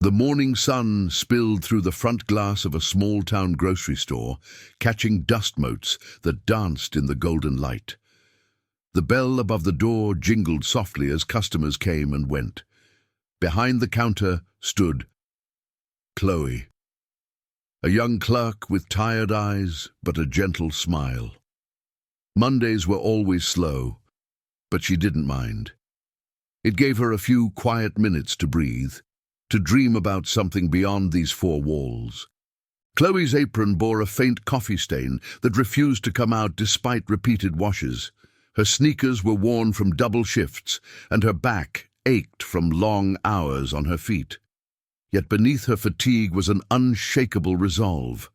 The morning sun spilled through the front glass of a small-town grocery store, catching dust motes that danced in the golden light. The bell above the door jingled softly as customers came and went. Behind the counter stood Chloe, a young clerk with tired eyes but a gentle smile. Mondays were always slow, but she didn't mind. It gave her a few quiet minutes to breathe, to dream about something beyond these four walls. Chloe's apron bore a faint coffee stain that refused to come out despite repeated washes. Her sneakers were worn from double shifts, and her back ached from long hours on her feet. Yet beneath her fatigue was an unshakable resolve,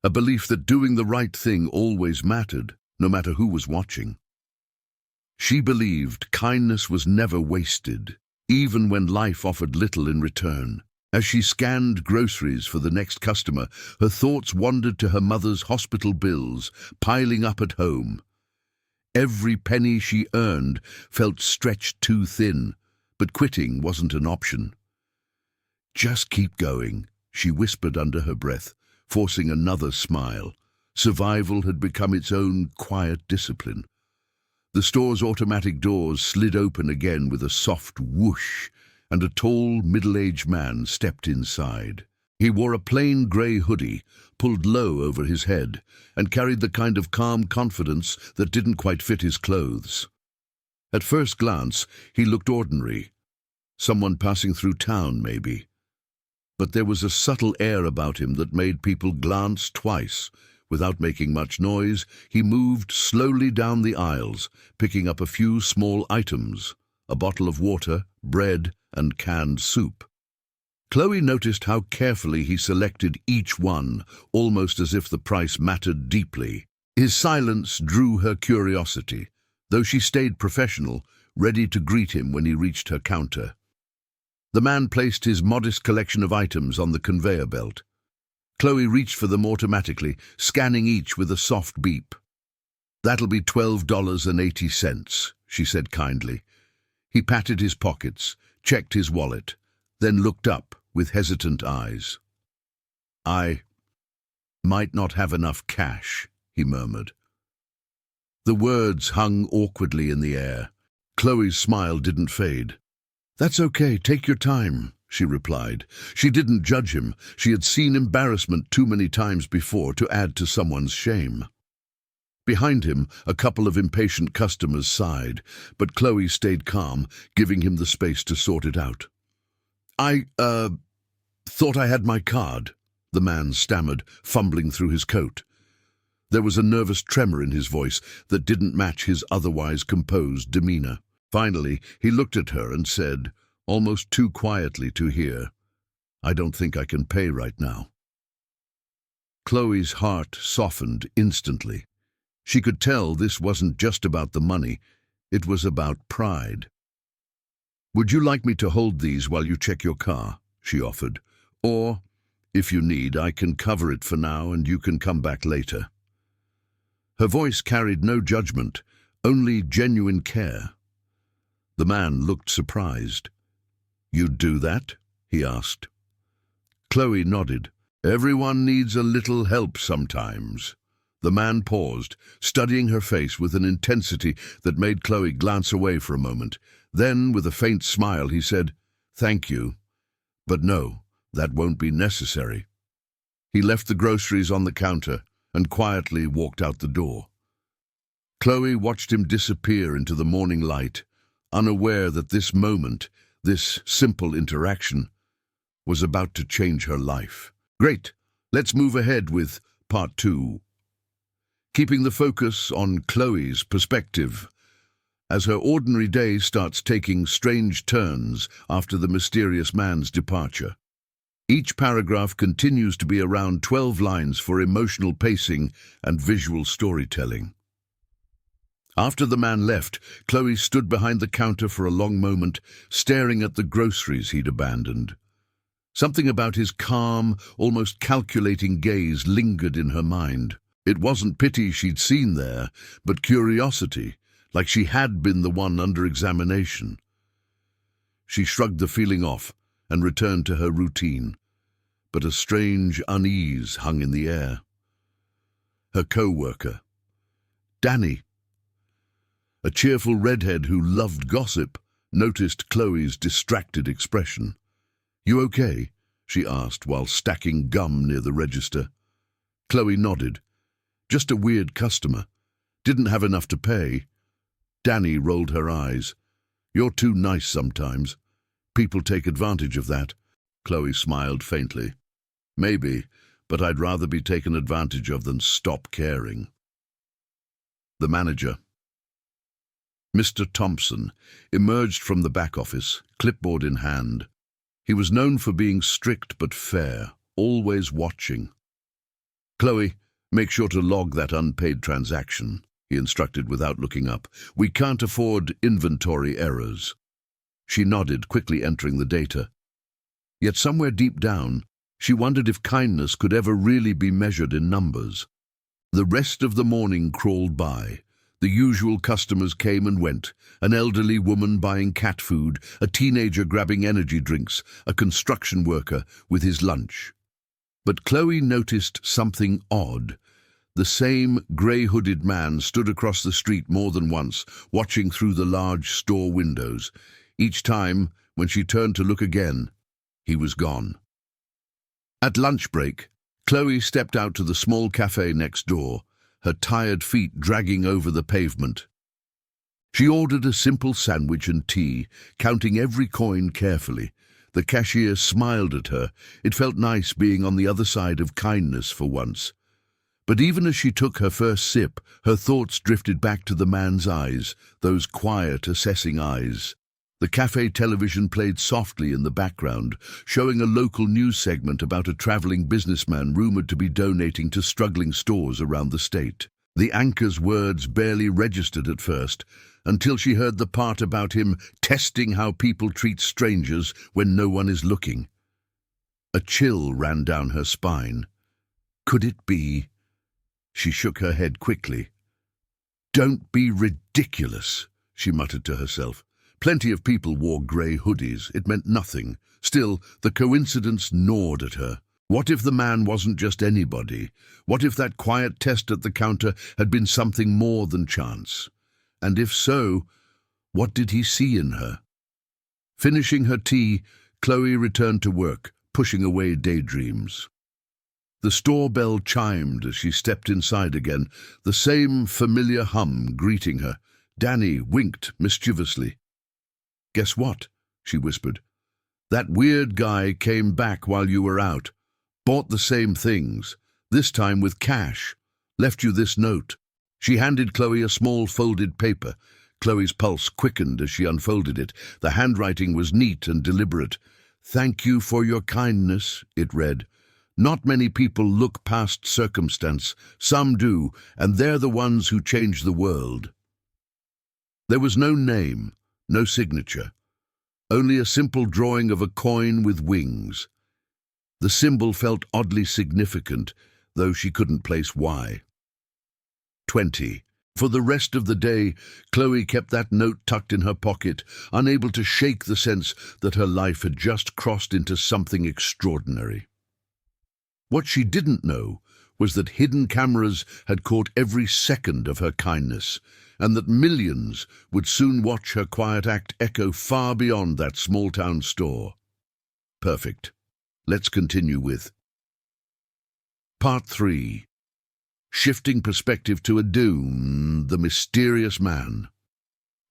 a belief that doing the right thing always mattered, no matter who was watching. She believed kindness was never wasted, even when life offered little in return. As she scanned groceries for the next customer, her thoughts wandered to her mother's hospital bills, piling up at home. Every penny she earned felt stretched too thin, but quitting wasn't an option. "Just keep going," she whispered under her breath, forcing another smile. Survival had become its own quiet discipline. The store's automatic doors slid open again with a soft whoosh, and a tall, middle-aged man stepped inside. He wore a plain grey hoodie, pulled low over his head, and carried the kind of calm confidence that didn't quite fit his clothes. At first glance, he looked ordinary. Someone passing through town, maybe. But there was a subtle air about him that made people glance twice. Without making much noise, he moved slowly down the aisles, picking up a few small items, a bottle of water, bread, and canned soup. Chloe noticed how carefully he selected each one, almost as if the price mattered deeply. His silence drew her curiosity, though she stayed professional, ready to greet him when he reached her counter. The man placed his modest collection of items on the conveyor belt. Chloe reached for them automatically, scanning each with a soft beep. "That'll be $12.80, she said kindly. He patted his pockets, checked his wallet, then looked up with hesitant eyes. "I might not have enough cash," he murmured. The words hung awkwardly in the air. Chloe's smile didn't fade. "That's okay, take your time," she replied. She didn't judge him. She had seen embarrassment too many times before to add to someone's shame. Behind him, a couple of impatient customers sighed, but Chloe stayed calm, giving him the space to sort it out. "I thought I had my card," the man stammered, fumbling through his coat. There was a nervous tremor in his voice that didn't match his otherwise composed demeanor. Finally, he looked at her and said, almost too quietly to hear, "I don't think I can pay right now." Chloe's heart softened instantly. She could tell this wasn't just about the money, it was about pride. "Would you like me to hold these while you check your car?" she offered. "Or, if you need, I can cover it for now and you can come back later." Her voice carried no judgment, only genuine care. The man looked surprised. "You'd do that?" he asked. Chloe nodded. "Everyone needs a little help sometimes." The man paused, studying her face with an intensity that made Chloe glance away for a moment. Then, with a faint smile, he said, "Thank you, but no, that won't be necessary." He left the groceries on the counter and quietly walked out the door. Chloe watched him disappear into the morning light, unaware that this moment, this simple interaction, was about to change her life. Great, let's move ahead with part 2. Keeping the focus on Chloe's perspective, as her ordinary day starts taking strange turns after the mysterious man's departure. Each paragraph continues to be around 12 lines for emotional pacing and visual storytelling. After the man left, Chloe stood behind the counter for a long moment, staring at the groceries he'd abandoned. Something about his calm, almost calculating gaze lingered in her mind. It wasn't pity she'd seen there, but curiosity, like she had been the one under examination. She shrugged the feeling off, and returned to her routine. But a strange unease hung in the air. Her co-worker, Danny, a cheerful redhead who loved gossip, noticed Chloe's distracted expression. "You okay?" she asked while stacking gum near the register. Chloe nodded. "Just a weird customer. Didn't have enough to pay." Danny rolled her eyes. "You're too nice sometimes. People take advantage of that." Chloe smiled faintly. "Maybe, but I'd rather be taken advantage of than stop caring." The manager, Mr. Thompson, emerged from the back office, clipboard in hand. He was known for being strict but fair, always watching. "Chloe, make sure to log that unpaid transaction," he instructed without looking up. "We can't afford inventory errors." She nodded, quickly entering the data. Yet somewhere deep down, she wondered if kindness could ever really be measured in numbers. The rest of the morning crawled by. The usual customers came and went, an elderly woman buying cat food, a teenager grabbing energy drinks, a construction worker with his lunch. But Chloe noticed something odd. The same grey-hooded man stood across the street more than once, watching through the large store windows. Each time, when she turned to look again, he was gone. At lunch break, Chloe stepped out to the small cafe next door, her tired feet dragging over the pavement. She ordered a simple sandwich and tea, counting every coin carefully. The cashier smiled at her. It felt nice being on the other side of kindness for once. But even as she took her first sip, her thoughts drifted back to the man's eyes, those quiet, assessing eyes. The cafe television played softly in the background, showing a local news segment about a traveling businessman rumored to be donating to struggling stores around the state. The anchor's words barely registered at first, until she heard the part about him testing how people treat strangers when no one is looking. A chill ran down her spine. Could it be? She shook her head quickly. "Don't be ridiculous," she muttered to herself. Plenty of people wore grey hoodies. It meant nothing. Still, the coincidence gnawed at her. What if the man wasn't just anybody? What if that quiet test at the counter had been something more than chance? And if so, what did he see in her? Finishing her tea, Chloe returned to work, pushing away daydreams. The store bell chimed as she stepped inside again, the same familiar hum greeting her. Danny winked mischievously. "Guess what?" she whispered. "That weird guy came back while you were out. Bought the same things, this time with cash. Left you this note." She handed Chloe a small folded paper. Chloe's pulse quickened as she unfolded it. The handwriting was neat and deliberate. "Thank you for your kindness," it read. "Not many people look past circumstance. Some do, and they're the ones who change the world." There was no name. No signature, only a simple drawing of a coin with wings. The symbol felt oddly significant, though she couldn't place why. 20. For the rest of the day, Chloe kept that note tucked in her pocket, unable to shake the sense that her life had just crossed into something extraordinary. What she didn't know was that hidden cameras had caught every second of her kindness, and that millions would soon watch her quiet act echo far beyond that small-town store. Perfect. Let's continue with Part 3. Shifting perspective to Adun, the mysterious man,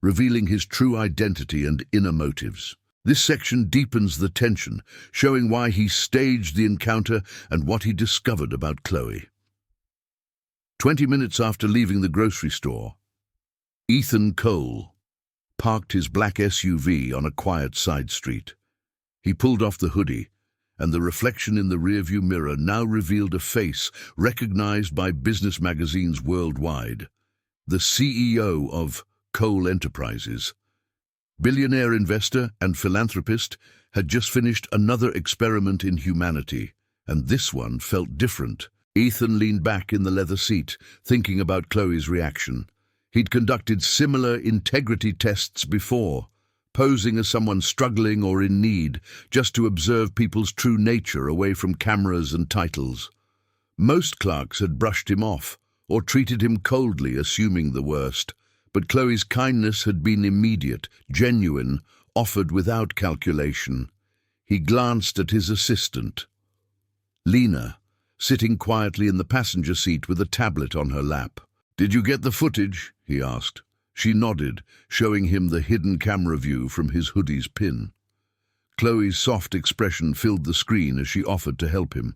revealing his true identity and inner motives. This section deepens the tension, showing why he staged the encounter and what he discovered about Chloe. 20 minutes after leaving the grocery store, Ethan Cole parked his black SUV on a quiet side street. He pulled off the hoodie, and the reflection in the rearview mirror now revealed a face recognized by business magazines worldwide. The CEO of Cole Enterprises, billionaire investor and philanthropist, had just finished another experiment in humanity, and this one felt different. Ethan leaned back in the leather seat, thinking about Chloe's reaction. He'd conducted similar integrity tests before, posing as someone struggling or in need, just to observe people's true nature away from cameras and titles. Most clerks had brushed him off, or treated him coldly, assuming the worst, but Chloe's kindness had been immediate, genuine, offered without calculation. He glanced at his assistant, Lena, sitting quietly in the passenger seat with a tablet on her lap. "Did you get the footage?" he asked. She nodded, showing him the hidden camera view from his hoodie's pin. Chloe's soft expression filled the screen as she offered to help him.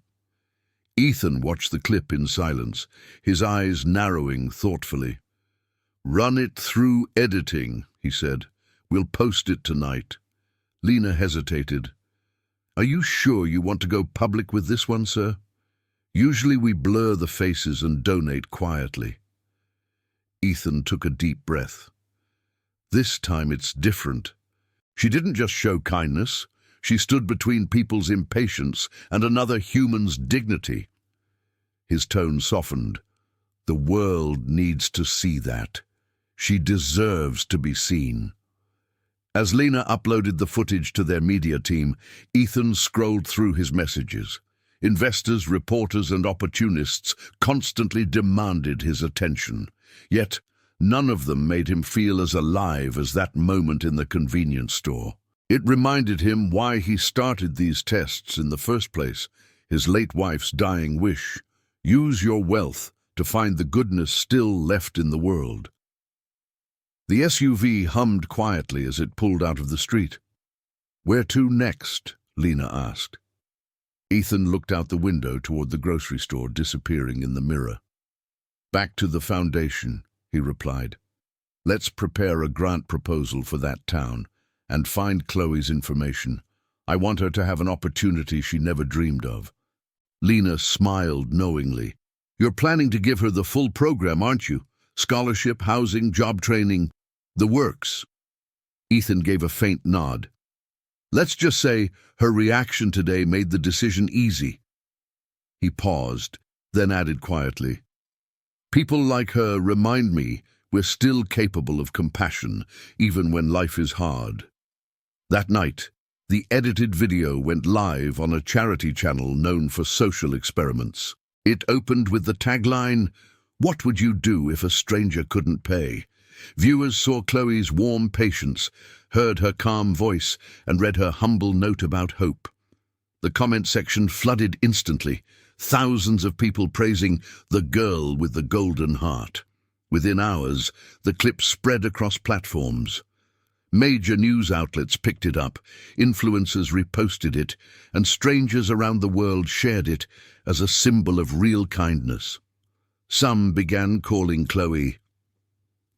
Ethan watched the clip in silence, his eyes narrowing thoughtfully. "Run it through editing," he said. "We'll post it tonight." Lena hesitated. "Are you sure you want to go public with this one, sir? Usually we blur the faces and donate quietly." Ethan took a deep breath. This time it's different. She didn't just show kindness. She stood between people's impatience and another human's dignity. His tone softened. The world needs to see that. She deserves to be seen. As Lena uploaded the footage to their media team, Ethan scrolled through his messages. Investors, reporters, and opportunists constantly demanded his attention. Yet, none of them made him feel as alive as that moment in the convenience store. It reminded him why he started these tests in the first place, his late wife's dying wish. Use your wealth to find the goodness still left in the world. The SUV hummed quietly as it pulled out of the street. "Where to next?" Lena asked. Ethan looked out the window toward the grocery store, disappearing in the mirror. "Back to the foundation," he replied. "Let's prepare a grant proposal for that town and find Chloe's information. I want her to have an opportunity she never dreamed of." Lena smiled knowingly. "You're planning to give her the full program, aren't you? Scholarship, housing, job training, the works." Ethan gave a faint nod. "Let's just say her reaction today made the decision easy." He paused, then added quietly, "People like her remind me we're still capable of compassion, even when life is hard." That night, the edited video went live on a charity channel known for social experiments. It opened with the tagline, "What would you do if a stranger couldn't pay?" Viewers saw Chloe's warm patience, heard her calm voice, and read her humble note about hope. The comment section flooded instantly, thousands of people praising the girl with the golden heart. Within hours, the clip spread across platforms. Major news outlets picked it up, influencers reposted it, and strangers around the world shared it as a symbol of real kindness. Some began calling Chloe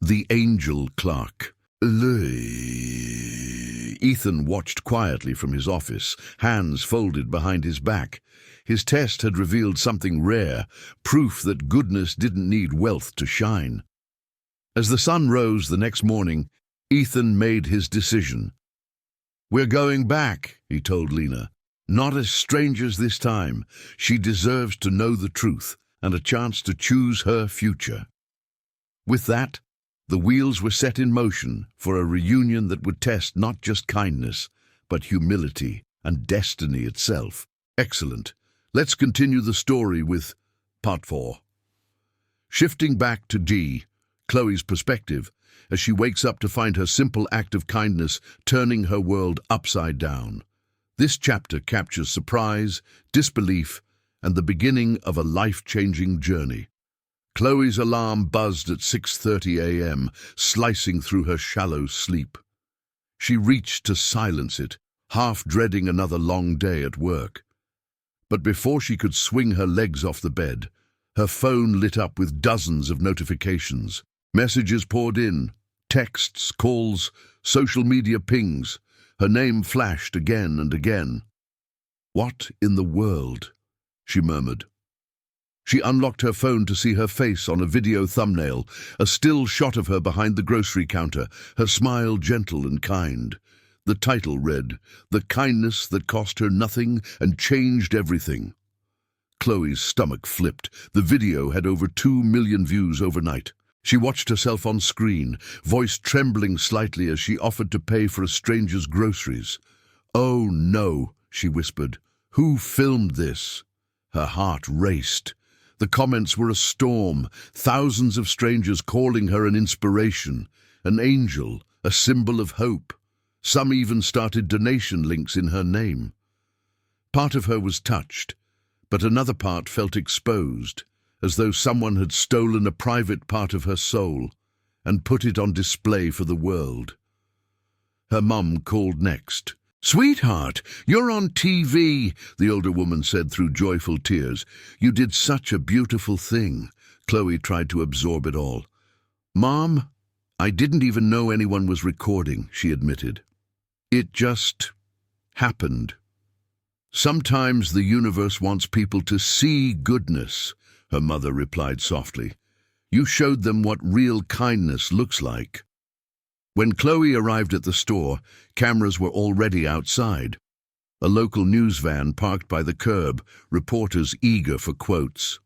the Angel Clerk. Ethan watched quietly from his office, hands folded behind his back. His test had revealed something rare, proof that goodness didn't need wealth to shine. As the sun rose the next morning, Ethan made his decision. "We're going back," he told Lena. "Not as strangers this time. She deserves to know the truth and a chance to choose her future." With that, the wheels were set in motion for a reunion that would test not just kindness, but humility and destiny itself. Excellent. Let's continue the story with Part 4. Shifting back to D, Chloe's perspective, as she wakes up to find her simple act of kindness turning her world upside down. This chapter captures surprise, disbelief, and the beginning of a life-changing journey. Chloe's alarm buzzed at 6:30 a.m., slicing through her shallow sleep. She reached to silence it, half dreading another long day at work. But before she could swing her legs off the bed, her phone lit up with dozens of notifications. Messages poured in, texts, calls, social media pings. Her name flashed again and again. "What in the world?" she murmured. She unlocked her phone to see her face on a video thumbnail, a still shot of her behind the grocery counter, her smile gentle and kind. The title read, "The Kindness That Cost Her Nothing and Changed Everything." Chloe's stomach flipped. The video had over 2 million views overnight. She watched herself on screen, voice trembling slightly as she offered to pay for a stranger's groceries. "Oh no," she whispered. "Who filmed this?" Her heart raced. The comments were a storm, thousands of strangers calling her an inspiration, an angel, a symbol of hope. Some even started donation links in her name. Part of her was touched, but another part felt exposed, as though someone had stolen a private part of her soul and put it on display for the world. Her mum called next. "Sweetheart, you're on TV," the older woman said through joyful tears. "You did such a beautiful thing." Chloe tried to absorb it all. "Mom, I didn't even know anyone was recording," she admitted. "It just happened." "Sometimes the universe wants people to see goodness," her mother replied softly. "You showed them what real kindness looks like." When Chloe arrived at the store, cameras were already outside. A local news van parked by the curb, reporters eager for quotes.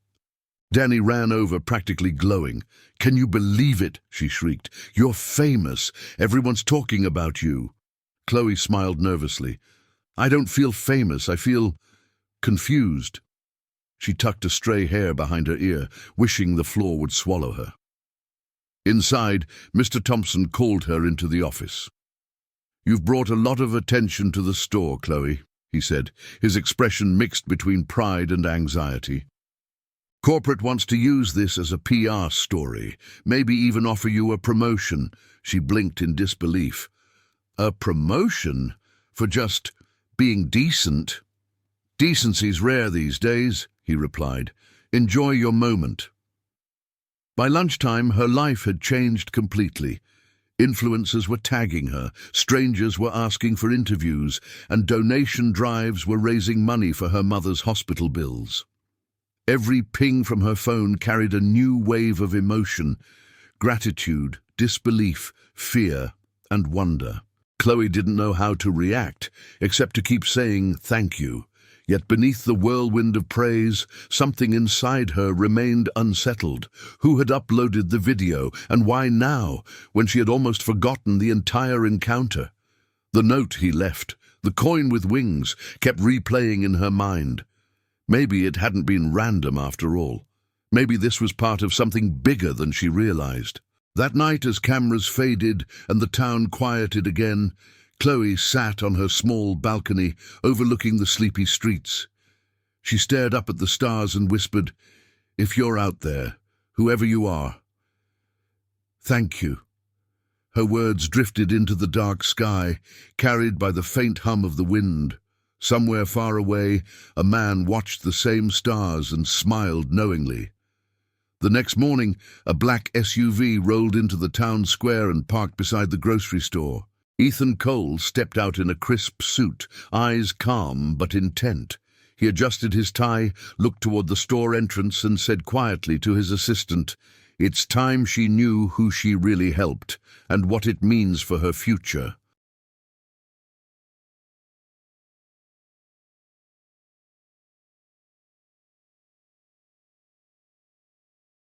Danny ran over, practically glowing. "Can you believe it?" she shrieked. "You're famous. Everyone's talking about you." Chloe smiled nervously. "I don't feel famous. I feel confused." She tucked a stray hair behind her ear, wishing the floor would swallow her. Inside, Mr. Thompson called her into the office. "You've brought a lot of attention to the store, Chloe," he said, his expression mixed between pride and anxiety. "Corporate wants to use this as a PR story, maybe even offer you a promotion." She blinked in disbelief. "A promotion? For just being decent?" "Decency's rare these days," he replied. "Enjoy your moment." By lunchtime, her life had changed completely. Influencers were tagging her, strangers were asking for interviews, and donation drives were raising money for her mother's hospital bills. Every ping from her phone carried a new wave of emotion: gratitude, disbelief, fear, and wonder. Chloe didn't know how to react, except to keep saying thank you. Yet beneath the whirlwind of praise, something inside her remained unsettled. Who had uploaded the video, and why now, when she had almost forgotten the entire encounter? The note he left, the coin with wings, kept replaying in her mind. Maybe it hadn't been random after all. Maybe this was part of something bigger than she realized. That night, as cameras faded and the town quieted again, Chloe sat on her small balcony overlooking the sleepy streets. She stared up at the stars and whispered, "If you're out there, whoever you are, thank you." Her words drifted into the dark sky, carried by the faint hum of the wind. Somewhere far away, a man watched the same stars and smiled knowingly. The next morning, a black SUV rolled into the town square and parked beside the grocery store. Ethan Cole stepped out in a crisp suit, eyes calm but intent. He adjusted his tie, looked toward the store entrance, and said quietly to his assistant, "It's time she knew who she really helped, and what it means for her future."